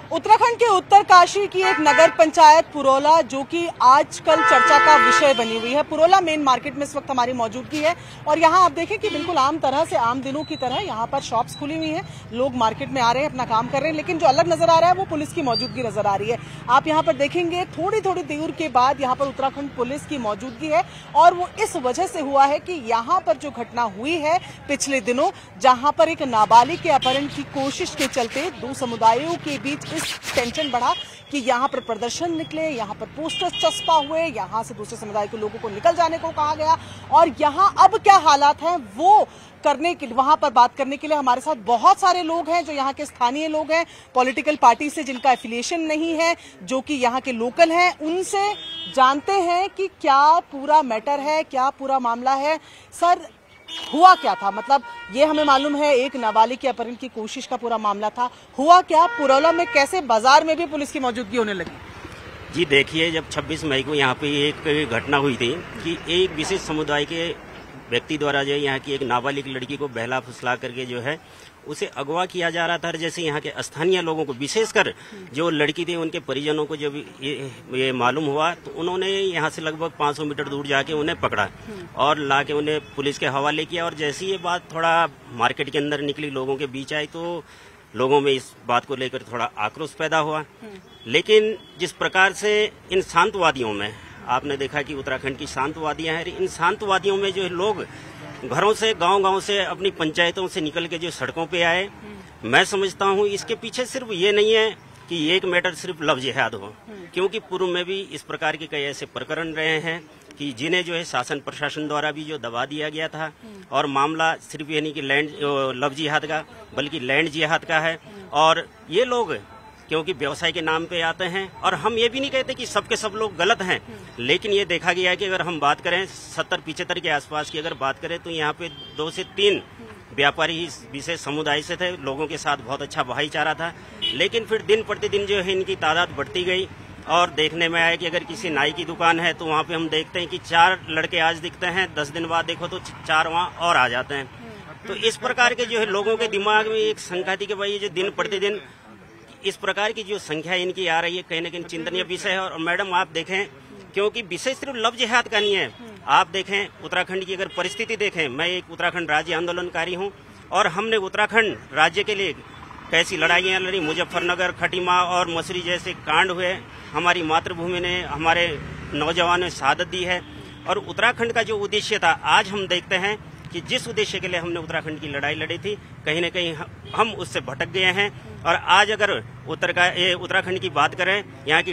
उत्तराखंड के उत्तरकाशी की एक नगर पंचायत पुरोला, जो कि आजकल चर्चा का विषय बनी हुई है। पुरोला मेन मार्केट में इस वक्त हमारी मौजूदगी है और यहाँ आप देखें कि बिल्कुल आम तरह से आम दिनों की तरह यहाँ पर शॉप्स खुली हुई हैं, लोग मार्केट में आ रहे हैं, अपना काम कर रहे हैं, लेकिन जो अलग नजर आ रहा है वो पुलिस की मौजूदगी नजर आ रही है। आप यहाँ पर देखेंगे थोड़ी थोड़ी दूर के बाद यहाँ पर उत्तराखंड पुलिस की मौजूदगी है और वो इस वजह से हुआ है कि यहाँ पर जो घटना हुई है पिछले दिनों, जहाँ पर एक नाबालिग के अपहरण की कोशिश के चलते दो समुदायों के बीच इस टेंशन बढ़ा कि यहाँ पर प्रदर्शन निकले, यहाँ पर पोस्टर्स चस्पा हुए, यहाँ से दूसरे समुदाय के लोगों को निकल जाने को कहा गया। और यहाँ अब क्या हालात हैं वो करने के वहां पर बात करने के लिए हमारे साथ बहुत सारे लोग हैं जो यहाँ के स्थानीय लोग हैं, पॉलिटिकल पार्टी से जिनका एफिलिएशन नहीं है, जो कि यहाँ के लोकल हैं। उनसे जानते हैं कि क्या पूरा मैटर है, क्या पूरा मामला है। सर, हुआ क्या था? मतलब ये हमें मालूम है एक नाबालिग के अपहरण की कोशिश का पूरा मामला था, हुआ क्या? पुरोला में कैसे बाजार में भी पुलिस की मौजूदगी होने लगी? जी देखिए, जब 26 मई को यहाँ पे एक घटना हुई थी कि एक विशेष समुदाय के व्यक्ति द्वारा जो है यहाँ की एक नाबालिग लड़की को बहला फुसला करके जो है उसे अगवा किया जा रहा था। जैसे यहाँ के स्थानीय लोगों को, विशेषकर जो लड़की थी उनके परिजनों को जब ये मालूम हुआ तो उन्होंने यहाँ से लगभग 500 मीटर दूर जाके उन्हें पकड़ा और लाके उन्हें पुलिस के हवाले किया। और जैसे ये बात थोड़ा मार्केट के अंदर निकली, लोगों के बीच आई, तो लोगों में इस बात को लेकर थोड़ा आक्रोश पैदा हुआ। लेकिन जिस प्रकार से इन शांतवादियों में, आपने देखा कि उत्तराखंड की शांतवादियां हैं, इन शांतवादियों में जो लोग घरों से, गांव-गांव से, अपनी पंचायतों से निकल के जो सड़कों पे आए, मैं समझता हूं इसके पीछे सिर्फ ये नहीं है कि एक मैटर सिर्फ लव जिहाद हो, क्योंकि पूर्व में भी इस प्रकार के कई ऐसे प्रकरण रहे हैं कि जिन्हें जो है शासन प्रशासन द्वारा भी जो दबा दिया गया था। और मामला सिर्फ ये नहीं कि लव जिहाद का, बल्कि लैंड जिहाद का है। और ये लोग क्योंकि व्यवसाय के नाम पे आते हैं, और हम ये भी नहीं कहते कि सब के सब लोग गलत हैं, लेकिन ये देखा गया है कि अगर हम बात करें 70-75 के आसपास की अगर बात करें तो यहाँ पे 2 से 3 व्यापारी इस विशेष समुदाय से थे, लोगों के साथ बहुत अच्छा भाईचारा था। लेकिन फिर दिन प्रतिदिन जो है इनकी तादाद बढ़ती गई और देखने में आया कि अगर किसी नाई की दुकान है तो वहाँ पे हम देखते हैं कि 4 लड़के आज दिखते हैं, 10 दिन बाद देखो तो 4 वहाँ और आ जाते हैं। तो इस प्रकार के जो है लोगों के दिमाग में एक शंका थी कि भाई ये जो दिन प्रतिदिन इस प्रकार की जो संख्या इनकी आ रही है, कहीं न कहीं चिंतनीय विषय है। और मैडम आप देखें, क्योंकि विषय सिर्फ लव जिहाद का नहीं है, आप देखें उत्तराखंड की अगर परिस्थिति देखें, मैं एक उत्तराखंड राज्य आंदोलनकारी हूं और हमने उत्तराखंड राज्य के लिए कैसी लड़ाइयां लड़ी, मुजफ्फरनगर, खटीमा और मसूरी जैसे कांड हुए, हमारी मातृभूमि ने, हमारे नौजवानों ने शहादत दी है। और उत्तराखंड का जो उद्देश्य था, आज हम देखते हैं कि जिस उद्देश्य के लिए हमने उत्तराखंड की लड़ाई लड़ी थी, कहीं न कहीं हम उससे भटक गए हैं। और आज अगर उत्तराखंड की बात करें, यहाँ की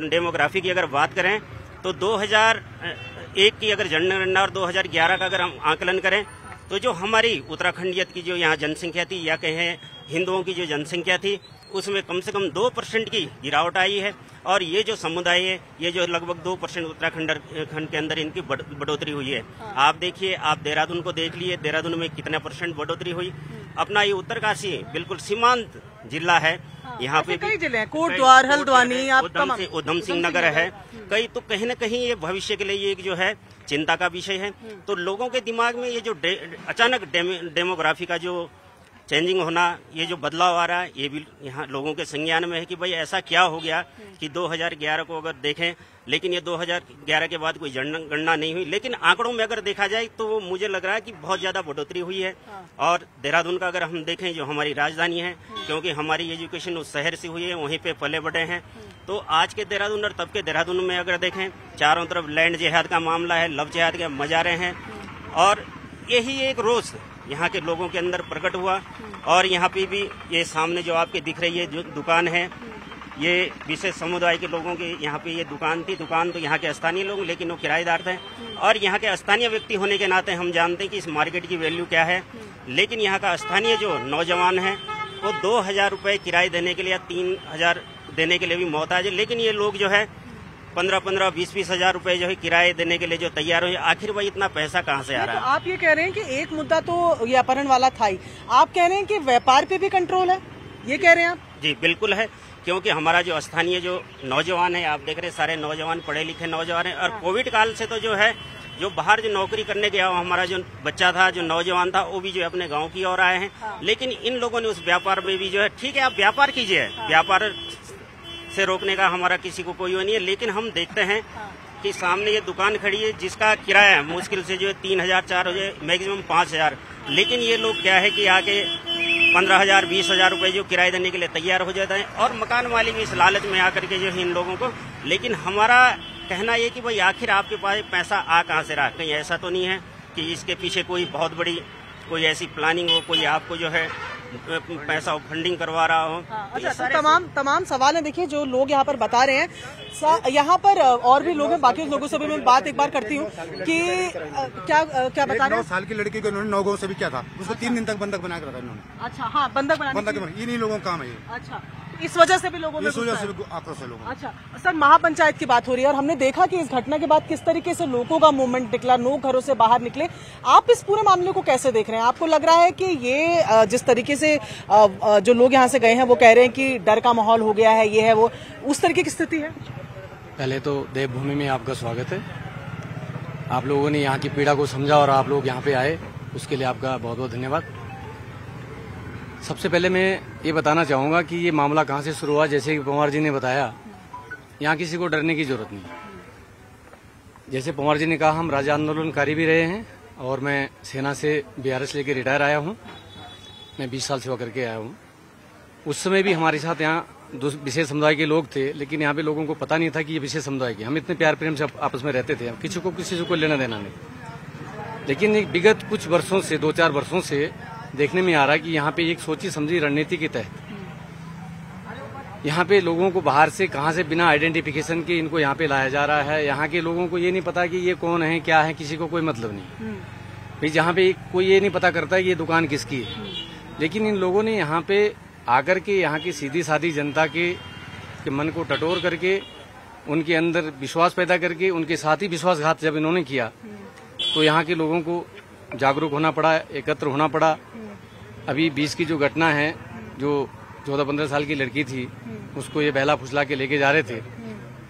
डेमोग्राफी की अगर बात करें तो 2001 की अगर जनगणना और 2011 का अगर हम आकलन करें तो जो हमारी उत्तराखंडियत की जो यहाँ जनसंख्या थी, या कहें हिंदुओं की जो जनसंख्या थी, उसमें कम से कम 2% की गिरावट आई है। और ये जो समुदाय है, ये जो लगभग 2% उत्तराखंड के अंदर इनकी बढ़ोतरी हुई है। आप देखिए, आप देहरादून को देख लिए, देहरादून में कितना % बढ़ोतरी हुई। अपना ये उत्तरकाशी बिल्कुल सीमांत जिला है, यहाँ पे कई जिले हैं, कोटद्वार, हल्द्वानी, उधम सिंह नगर है कई। तो कहीं न कहीं ये भविष्य के लिए ये जो है चिंता का विषय है। तो लोगों के दिमाग में ये जो अचानक डेमोग्राफी का जो चेंजिंग होना, ये जो बदलाव आ रहा है, ये भी यहाँ लोगों के संज्ञान में है कि भाई ऐसा क्या हो गया कि 2011 को अगर देखें, लेकिन ये 2011 के बाद कोई जनगणना नहीं हुई, लेकिन आंकड़ों में अगर देखा जाए तो मुझे लग रहा है कि बहुत ज्यादा बढ़ोतरी हुई है। और देहरादून का अगर हम देखें, जो हमारी राजधानी है, क्योंकि हमारी एजुकेशन उस शहर से हुई है, वहीं पे पले बढ़े हैं, तो आज के देहरादून और तब के देहरादून में अगर देखें, चारों तरफ लैंड जिहाद का मामला है, लव जिहाद के मजारे हैं। और यही एक रोष यहाँ के लोगों के अंदर प्रकट हुआ। और यहाँ पे भी ये सामने जो आपके दिख रही है जो दुकान है, ये विशेष समुदाय के लोगों की यहाँ पे ये दुकान थी। दुकान तो यहाँ के स्थानीय लोग, लेकिन वो किराएदार थे। और यहाँ के स्थानीय व्यक्ति होने के नाते हम जानते हैं कि इस मार्केट की वैल्यू क्या है। लेकिन यहाँ का स्थानीय जो नौजवान है वो 2,000 रुपये किराए देने के लिए या 3,000 देने के लिए भी मोहताज है। लेकिन ये लोग जो है 15-15, 20-20 हजार रुपए जो है किराए देने के लिए जो तैयार हुए, आखिर भाई इतना पैसा कहाँ से आ रहा है? तो आप ये कह रहे हैं कि एक मुद्दा तो ये अपहरण वाला था ही, आप कह रहे हैं कि व्यापार पे भी कंट्रोल है, ये कह रहे हैं आप? जी बिल्कुल है, क्योंकि हमारा जो स्थानीय जो नौजवान है, आप देख रहे हैं सारे नौजवान पढ़े लिखे नौजवान है। और कोविड काल से तो जो है जो बाहर जो नौकरी करने गया हमारा जो बच्चा था, जो नौजवान था, वो भी जो है अपने गांव की ओर आए हैं। लेकिन इन लोगों ने उस व्यापार में भी जो है, ठीक है आप व्यापार कीजिए, व्यापार से रोकने का हमारा किसी को कोई वो नहीं है, लेकिन हम देखते हैं कि सामने ये दुकान खड़ी है जिसका किराया मुश्किल से जो है 3,000 4,000 मैक्सिमम 5,000, लेकिन ये लोग क्या है कि आके 15,000 20,000 रुपए जो किराया देने के लिए तैयार हो जाता है, और मकान मालिक भी इस लालच में आकर के जो है इन लोगों को। लेकिन हमारा कहना ये कि भाई आखिर आपके पास पैसा आ कहाँ से रहा, कहीं ऐसा तो नहीं है कि इसके पीछे कोई बहुत बड़ी कोई ऐसी प्लानिंग हो, कोई आपको जो है पैसा फंडिंग करवा रहा हो। अच्छा, तमाम सवाल है। देखिए जो लोग यहाँ पर बता रहे हैं, यहाँ पर और भी लोग हैं, बाकी लोगों से भी मैं बात एक बार करती हूँ कि क्या बता रहे हैं। 9 साल की लड़की को इन्होंने 9 गाँव से भी किया था, उसको 3 दिन तक बंधक बना के रखा इन्होंने। अच्छा, हाँ, बंधक इन्हीं लोगों का काम है ये। अच्छा, इस वजह से भी लोगों में आक्रोश है लोगों। अच्छा सर, महापंचायत की बात हो रही है और हमने देखा कि इस घटना के बाद किस तरीके से लोगों का मूवमेंट निकला, लोग घरों से बाहर निकले। आप इस पूरे मामले को कैसे देख रहे हैं? आपको लग रहा है कि ये जिस तरीके से जो लोग यहाँ से गए हैं वो कह रहे हैं कि डर का माहौल हो गया है, ये है वो, उस तरीके की स्थिति है? पहले तो देवभूमि में आपका स्वागत है। आप लोगों ने यहाँ की पीड़ा को समझा और आप लोग यहाँ पे आए, उसके लिए आपका बहुत बहुत धन्यवाद। सबसे पहले मैं ये बताना चाहूँगा कि ये मामला कहाँ से शुरू हुआ। जैसे कि पवार जी ने बताया, यहाँ किसी को डरने की जरूरत नहीं। जैसे पवार जी ने कहा, हम राजा आंदोलनकारी भी रहे हैं और मैं सेना से BRS लेके रिटायर आया हूँ। मैं 20 साल सेवा करके आया हूँ। उस समय भी हमारे साथ यहाँ विशेष समुदाय के लोग थे, लेकिन यहाँ पे लोगों को पता नहीं था कि ये विशेष समुदाय के। हम इतने प्यार प्रेम से आपस में रहते थे, किसी से कोई लेना देना नहीं। लेकिन विगत कुछ वर्षों से, 2-4 वर्षों से देखने में आ रहा है कि यहाँ पे एक सोची समझी रणनीति के तहत यहाँ पे लोगों को बाहर से कहाँ से बिना आइडेंटिफिकेशन के इनको यहाँ पे लाया जा रहा है। यहाँ के लोगों को ये नहीं पता कि ये कौन है, क्या है, किसी को कोई मतलब नहीं भाई। जहाँ पे कोई ये नहीं पता करता है कि ये दुकान किसकी है। लेकिन इन लोगों ने यहाँ पे आकर के यहाँ की सीधी सादी जनता के मन को टटोर करके, उनके अंदर विश्वास पैदा करके, उनके साथ ही विश्वासघात जब इन्होंने किया तो यहाँ के लोगों को जागरूक होना पड़ा, एकत्र होना पड़ा। अभी 20 की जो घटना है, जो 14-15 साल की लड़की थी, उसको ये बहला फुसला के लेके जा रहे थे,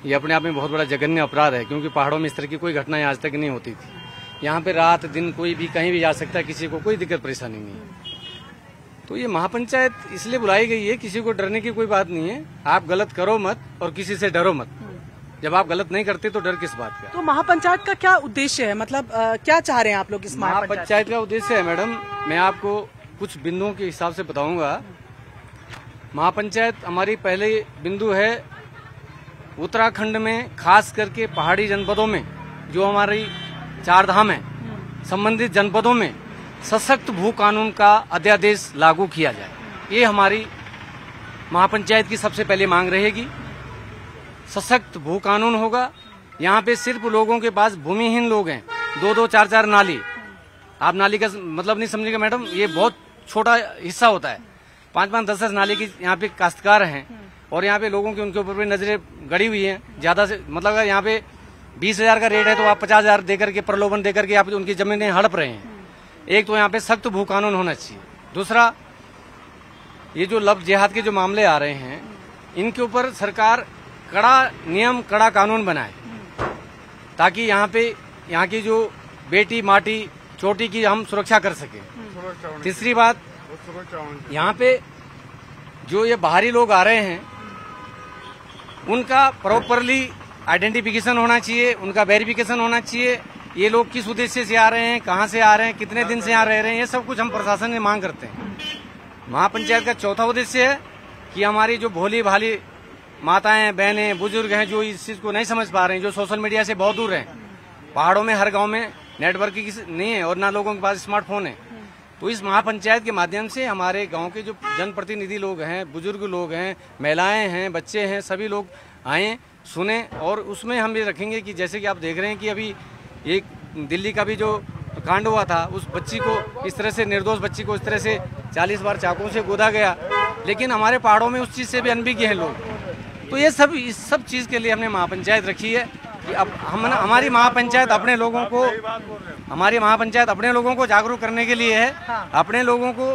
ये अपने आप में बहुत बड़ा जघन्य अपराध है, क्योंकि पहाड़ों में इस तरह की कोई घटनाएं आज तक नहीं होती थी। यहाँ पे रात दिन कोई भी कहीं भी जा सकता है, किसी को कोई दिक्कत परेशानी नहीं है। तो ये महापंचायत इसलिए बुलाई गई है, किसी को डरने की कोई बात नहीं है। आप गलत करो मत और किसी से डरो मत। जब आप गलत नहीं करते तो डर किस बात का? तो महापंचायत का क्या उद्देश्य है, मतलब क्या चाह रहे हैं आप लोग इस महापंचायत का उद्देश्य है? मैडम, मैं आपको कुछ बिंदुओं के हिसाब से बताऊंगा। महापंचायत हमारी पहले बिंदु है उत्तराखंड में, खास करके पहाड़ी जनपदों में, जो हमारी 4 धाम है, संबंधित जनपदों में सशक्त भू कानून का अध्यादेश लागू किया जाए। ये हमारी महापंचायत की सबसे पहले मांग रहेगी। सशक्त भू कानून होगा। यहाँ पे सिर्फ लोगों के पास भूमिहीन लोग हैं, 2-2 4-4 नाली। आप नाली का मतलब नहीं समझेगा मैडम, ये बहुत छोटा हिस्सा होता है। 5-5 10-10 नाली की यहाँ पे काश्तकार हैं और यहाँ पे लोगों की उनके ऊपर भी नजरें गड़ी हुई हैं। ज्यादा से मतलब अगर यहाँ पे 20,000 का रेट है तो आप 50,000 देकर के, प्रलोभन देकर के आप उनकी जमीनें हड़प रहे हैं। एक तो यहाँ पे सख्त भू कानून होना चाहिए। दूसरा, ये जो लव जिहाद के जो मामले आ रहे हैं, इनके ऊपर सरकार कड़ा नियम, कड़ा कानून बनाए, ताकि यहाँ की जो बेटी माटी चोटी की हम सुरक्षा कर सके। तीसरी बात, यहाँ पे जो ये बाहरी लोग आ रहे हैं, उनका प्रॉपरली आइडेंटिफिकेशन होना चाहिए, उनका वेरिफिकेशन होना चाहिए। ये लोग किस उद्देश्य से आ रहे हैं, कहाँ से आ रहे हैं, कितने दिन से यहाँ रह रहे हैं, ये सब कुछ हम प्रशासन से मांग करते हैं। महापंचायत का चौथा उद्देश्य है कि हमारी जो भोली भाली माताएं, बहनें, बुजुर्ग हैं, जो इस चीज को नहीं समझ पा रहे हैं, जो सोशल मीडिया से बहुत दूर हैं, पहाड़ों में हर गांव में नेटवर्क की नहीं है और ना लोगों के पास स्मार्टफोन है, तो इस महापंचायत के माध्यम से हमारे गांव के जो जनप्रतिनिधि लोग हैं, बुजुर्ग लोग हैं, महिलाएं हैं, बच्चे हैं, सभी लोग आए, सुने। और उसमें हम ये रखेंगे कि जैसे कि आप देख रहे हैं कि अभी एक दिल्ली का भी जो कांड हुआ था, उस बच्ची को इस तरह से, निर्दोष बच्ची को इस तरह से 40 बार चाकुओं से गोदा गया, लेकिन हमारे पहाड़ों में उस चीज़ से भी अनभिज्ञ हैं लोग। तो ये सब, इस सब चीज़ के लिए हमने महापंचायत रखी है कि अब हमारी महापंचायत अपने लोगों को जागरूक करने के लिए है, अपने लोगों को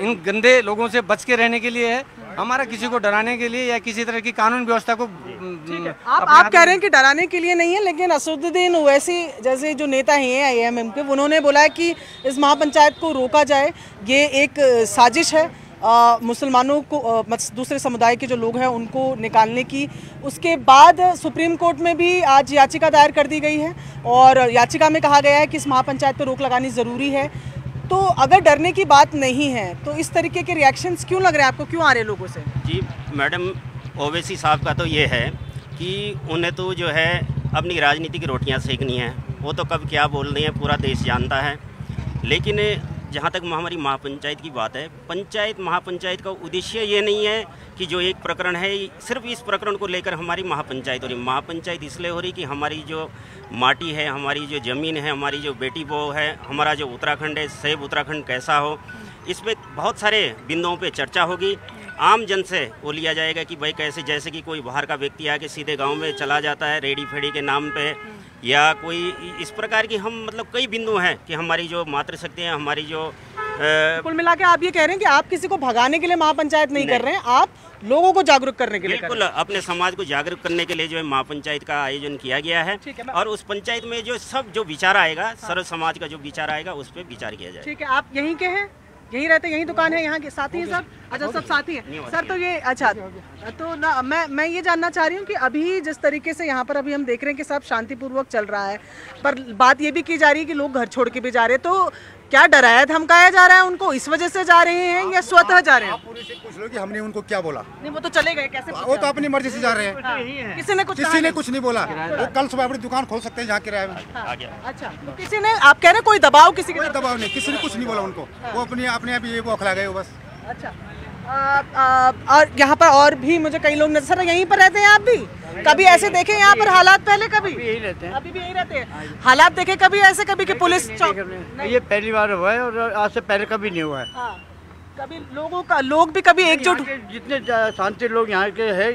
इन गंदे लोगों से बच के रहने के लिए है हमारा किसी को डराने के लिए या किसी तरह की कानून व्यवस्था को आप कह रहे हैं कि डराने के लिए नहीं है, लेकिन असदुद्दीन ओवैसी जैसे जो नेता हैं AIMM के, उन्होंने बोला है कि इस महापंचायत को रोका जाए, ये एक साजिश है मुसलमानों को दूसरे समुदाय के जो लोग हैं उनको निकालने की। उसके बाद सुप्रीम कोर्ट में भी आज याचिका दायर कर दी गई है और याचिका में कहा गया है कि इस महापंचायत पर रोक लगानी ज़रूरी है। तो अगर डरने की बात नहीं है तो इस तरीके के रिएक्शंस क्यों लग रहे हैं आपको, क्यों आ रहे हैं लोगों से? जी मैडम, ओवैसी साहब का तो ये है कि उन्हें तो जो है अपनी राजनीति की रोटियां सेकनी है, वो तो कब क्या बोल रहे हैं पूरा देश जानता है। लेकिन जहाँ तक हमारी महापंचायत की बात है, महापंचायत का उद्देश्य ये नहीं है कि जो एक प्रकरण है सिर्फ इस प्रकरण को लेकर हमारी महापंचायत हो रही। महापंचायत इसलिए हो रही कि हमारी जो माटी है, हमारी जो ज़मीन है, हमारी जो बेटी बहू है, हमारा जो उत्तराखंड है, सेब उत्तराखंड कैसा हो, इस पर बहुत सारे बिंदुओं पे चर्चा होगी। आम जन से वो लिया जाएगा कि भाई कैसे, जैसे कि कोई बाहर का व्यक्ति आके सीधे गांव में चला जाता है रेडी फेडी के नाम पे, या कोई इस प्रकार की हम मतलब कई बिंदु हैं कि हमारी जो मातृशक्ति है, हमारी जो कुल मिला के आप ये कह रहे हैं कि आप किसी को भगाने के लिए महापंचायत नहीं कर रहे हैं, आप लोगों को जागरूक करने के लिए बिल्कुल अपने समाज को जागरूक करने के लिए जो है महापंचायत का आयोजन किया गया है। और उस पंचायत में जो सब जो विचार आएगा, सर्व समाज का जो विचार आएगा उस पर विचार किया जाएगा। ठीक है, आप यहीं के हैं, यहीं रहते, यहीं दुकान है, यहाँ के साथी हैं सब? अच्छा, सब साथी हैं सर। तो ये अच्छा, तो ना मैं ये जानना चाह रही हूँ कि अभी जिस तरीके से यहाँ पर अभी हम देख रहे हैं कि सब शांतिपूर्वक चल रहा है, पर बात ये भी की जा रही है कि लोग घर छोड़ के भी जा रहे हैं, तो क्या डराया धमकाया जा रहा है उनको, इस वजह से जा रहे हैं या स्वतः जा रहे हैं? पुलिस से पूछ लो कि हमने उनको क्या बोला। नहीं, वो तो चले गए, कैसे? वो तो अपनी मर्जी से जा रहे हैं, किसी ने कुछ नहीं बोला। वो कल सुबह अपनी दुकान खोल सकते हैं जहाँ किराए में। अच्छा, तो किसी ने, आप कह रहे हैं कोई दबाव, किसी कोई दबाव नहीं, किसी ने कुछ नहीं बोला उनको, वो अपने आप ये बौखला गए बस। अच्छा, और यहाँ पर और भी मुझे कई लोग नजर, यहीं पर रहते हैं आप भी? कभी ऐसे देखे यहाँ पर हालात पहले? कभी यही रहते हैं, अभी भी यही रहते हैं। हालात देखे कभी ऐसे, कभी कि पुलिस ये पहली बार हुआ है और आज से पहले कभी नहीं हुआ है। कभी लोग भी कभी एकजुट, जितने शांति लोग यहाँ के हैं,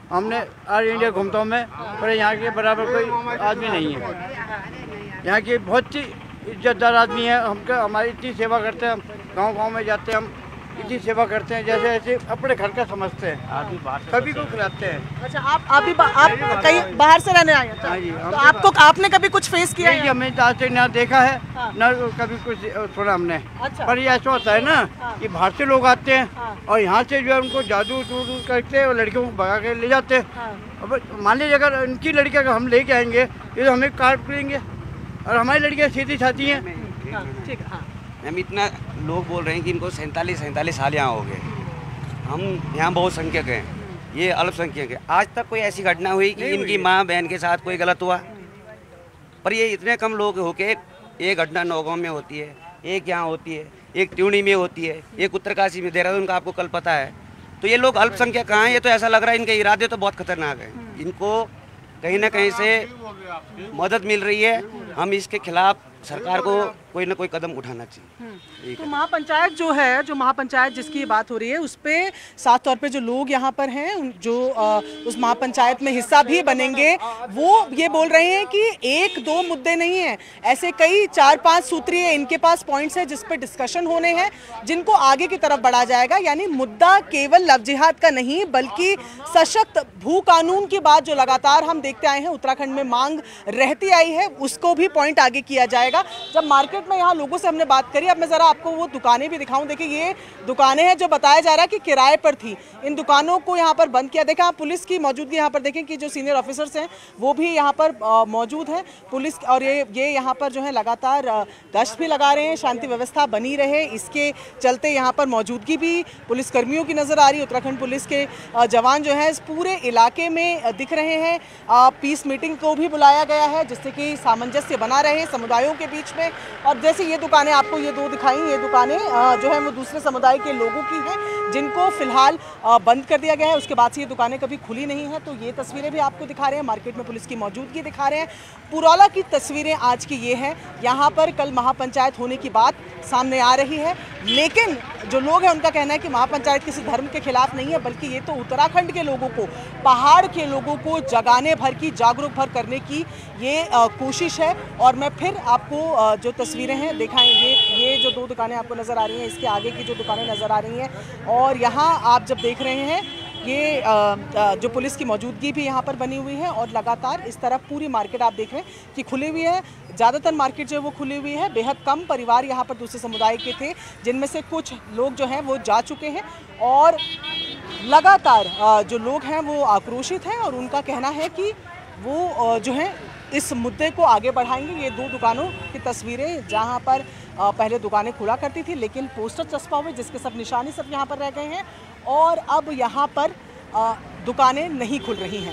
हमने ऑल इंडिया घूमता हूँ मैं, पर यहाँ के बराबर कोई आदमी नहीं है। यहाँ के बहुत ही इज्जतदार आदमी है, हमारी इतनी सेवा करते हैं, हम गाँव में जाते हैं, हम इतनी सेवा करते हैं जैसे ऐसे अपने घर का समझते हैं, सभी को खिलाते हैं। अच्छा, आप कहीं बाहर से रहने आए? हाँ जी, तो आपने कभी कुछ फेस किया है? हमने आज तक ना देखा है ना कभी कुछ सुना हमने। अच्छा। पर ये ऐसा होता है ना कि बाहर से लोग आते हैं और यहाँ से जो है उनको जादू करते हैं और लड़कियों को भगा के ले जाते हैं। अब मान लीजिए अगर उनकी लड़की अगर हम लेके आएंगे ये तो हमें काट लेंगे, और हमारी लड़कियाँ सीधी साथी हैं। ठीक है। हम इतना लोग बोल रहे हैं कि इनको 47 साल यहाँ हो गए, हम यहाँ बहुत संख्यक हैं, ये अल्पसंख्यक है। आज तक कोई ऐसी घटना हुई कि इनकी माँ बहन के साथ कोई गलत हुआ? पर ये इतने कम लोग होके एक घटना नौगांव में होती है, एक यहाँ होती है, एक त्यूणी में होती है, एक उत्तरकाशी में, देहरादून का आपको कल पता है। तो ये लोग अल्पसंख्यक कहाँ हैं? ये तो ऐसा लग रहा है इनके इरादे तो बहुत खतरनाक है, इनको कहीं ना कहीं से मदद मिल रही है। हम इसके खिलाफ सरकार को कोई ना कोई कदम उठाना चाहिए। तो महापंचायत जो है, जो महापंचायत जिसकी बात हो रही है, उस पे साफ तौर पे जो लोग यहाँ पर हैं, जो उस महापंचायत में हिस्सा भी बनेंगे, वो ये बोल रहे हैं कि 1-2 मुद्दे नहीं है, ऐसे कई 4-5 सूत्रीय इनके पास पॉइंट्स हैं जिस पे डिस्कशन होने हैं, जिनको आगे की तरफ बढ़ा जाएगा। यानी मुद्दा केवल लव जिहाद का नहीं, बल्कि सशक्त भू कानून की बात जो लगातार हम देखते आए हैं, उत्तराखंड में मांग रहती आई है, उसको भी पॉइंट आगे किया जाएगा। जब मार्केट में यहाँ लोगों से हमने बात करी, अब मैं जरा आपको वो दुकानें भी दिखाऊं। देखिए, ये दुकानें हैं जो बताया जा रहा है कि किराए पर थी, इन दुकानों को यहाँ पर बंद किया। देखा, आप पुलिस की मौजूदगी यहाँ पर देखें कि जो सीनियर ऑफिसर्स हैं वो भी यहाँ पर मौजूद हैं, पुलिस, और ये यहाँ पर जो है लगातार गश्त भी लगा रहे हैं, शांति व्यवस्था बनी रहे इसके चलते यहाँ पर मौजूदगी भी पुलिस कर्मियों की नजर आ रही है। उत्तराखंड पुलिस के जवान जो है इस पूरे इलाके में दिख रहे हैं। पीस मीटिंग को भी बुलाया गया है जिससे कि सामंजस्य बना रहे समुदायों के बीच में। और जैसे ये दुकानें आपको ये 2 दिखाई, ये दुकानें जो है वो दूसरे समुदाय के लोगों की हैं जिनको फिलहाल बंद कर दिया गया है। उसके बाद से ये दुकानें कभी खुली नहीं हैं। तो ये तस्वीरें भी आपको दिखा रहे हैं, मार्केट में पुलिस की मौजूदगी दिखा रहे हैं। पुरौला की तस्वीरें आज की ये हैं। यहाँ पर कल महापंचायत होने की बात सामने आ रही है, लेकिन जो लोग हैं उनका कहना है कि महापंचायत किसी धर्म के खिलाफ नहीं है, बल्कि ये तो उत्तराखंड के लोगों को, पहाड़ के लोगों को जगाने भर की, जागरूक भर करने की ये कोशिश है। और मैं फिर आपको आपको जो तस्वीरें हैं दिखाएं। ये जो 2 दुकानें आपको नज़र आ रही हैं, इसके आगे की जो दुकानें नज़र आ रही हैं, और यहाँ आप जब देख रहे हैं ये जो पुलिस की मौजूदगी भी यहाँ पर बनी हुई है, और लगातार इस तरफ पूरी मार्केट आप देख रहे हैं कि खुली हुई है। ज़्यादातर मार्केट जो है वो खुली हुई है। बेहद कम परिवार यहाँ पर दूसरे समुदाय के थे, जिनमें से कुछ लोग जो हैं वो जा चुके हैं, और लगातार जो लोग हैं वो आक्रोशित हैं, और उनका कहना है कि वो जो है इस मुद्दे को आगे बढ़ाएंगे। ये 2 दुकानों की तस्वीरें जहाँ पर पहले दुकानें खुला करती थी, लेकिन पोस्टर चस्पा हुए जिसके सब निशानी सब यहाँ पर रह गए हैं, और अब यहाँ पर दुकानें नहीं खुल रही हैं।